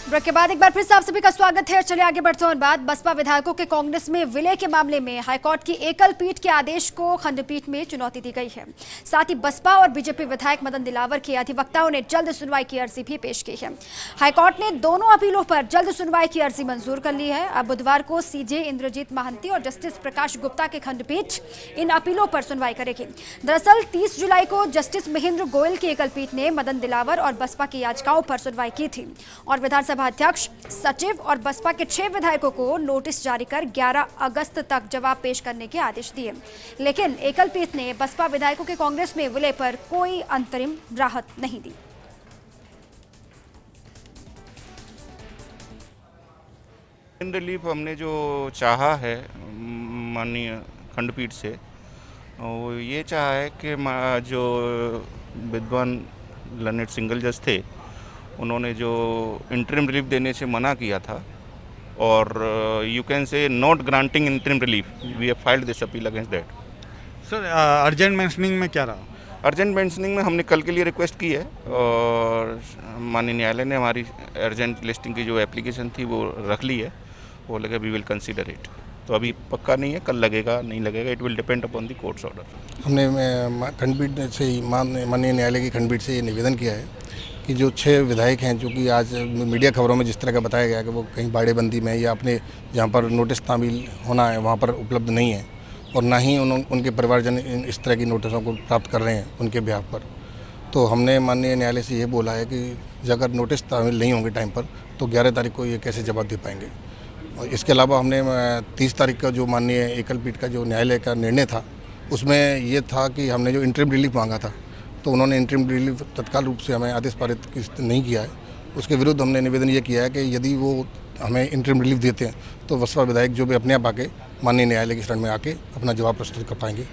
Break के बाद एक बार फिर से आप सभी का स्वागत है। चलिए आगे बढ़ते हैं। बाद बसपा विधायकों के कांग्रेस में विलय के मामले में हाईकोर्ट की एकल पीठ के आदेश को खंडपीठ में चुनौती दी गई है। साथ ही बसपा और बीजेपी विधायक मदन दिलावर के अधिवक्ताओं ने जल्द सुनवाई की अर्जी भी पेश की है। हाईकोर्ट ने दोनों अपीलों पर जल्द सुनवाई की अर्जी मंजूर कर ली है। अब बुधवार को सीजे इंद्रजीत महांती और जस्टिस प्रकाश गुप्ता की खंडपीठ इन अपीलों पर सुनवाई करेगी। दरअसल 30 जुलाई को जस्टिस महेंद्र गोयल की एकल पीठ ने मदन दिलावर और बसपा की याचिकाओं पर सुनवाई की थी और विधानसभा अध्यक्ष, सचिव और बसपा के 6 विधायकों को नोटिस जारी कर 11 अगस्त तक जवाब पेश करने के आदेश दिए। लेकिन एकल पीठ ने बसपा विधायकों के कांग्रेस में विलय पर कोई अंतरिम राहत नहीं दी। रिलीफ हमने जो चाहा है माननीय खंडपीठ से, वो ये चाहा है कि जो विद्वान लर्नेड सिंगल जज थे, उन्होंने जो इंटरिम रिलीफ देने से मना किया था और you can say not granting interim relief, we have filed this appeal against that. Sir urgent mentioning में क्या रहा? अर्जेंट मेंशनिंग में हमने कल के लिए रिक्वेस्ट की है और माननीय न्यायालय ने हमारी अर्जेंट लिस्टिंग की जो एप्लीकेशन थी वो रख ली है। वो लगे वी विल कंसीडर इट। तो अभी पक्का नहीं है, कल लगेगा नहीं लगेगा, it will depend upon the courts order. हमने खंडपीठ से माननीय न्यायालय की खंडपीठ से ये निवेदन किया है कि जो 6 विधायक हैं, जो कि आज मीडिया खबरों में जिस तरह का बताया गया कि वो कहीं बाड़ेबंदी में या अपने जहाँ पर नोटिस तामील होना है वहाँ पर उपलब्ध नहीं है और ना ही उनके परिवारजन इस तरह की नोटिसों को प्राप्त कर रहे हैं उनके ब्याह पर। तो हमने माननीय न्यायालय से ये बोला है कि अगर नोटिस तामील नहीं होंगे टाइम पर तो 11 तारीख को ये कैसे जवाब दे पाएंगे। और इसके अलावा हमने 30 तारीख का जो माननीय एकल पीठ का जो न्यायालय का निर्णय था, उसमें ये था कि हमने जो इंटरिम रिलीफ मांगा था, तो उन्होंने इंटरिम रिलीफ तत्काल रूप से हमें आदेश पारित नहीं किया है। उसके विरुद्ध हमने निवेदन ये किया है कि यदि वो हमें इंटरिम रिलीफ देते हैं तो बसपा विधायक जो भी अपने आप आके माननीय न्यायालय की शरण में आके अपना जवाब प्रस्तुत कर पाएंगे।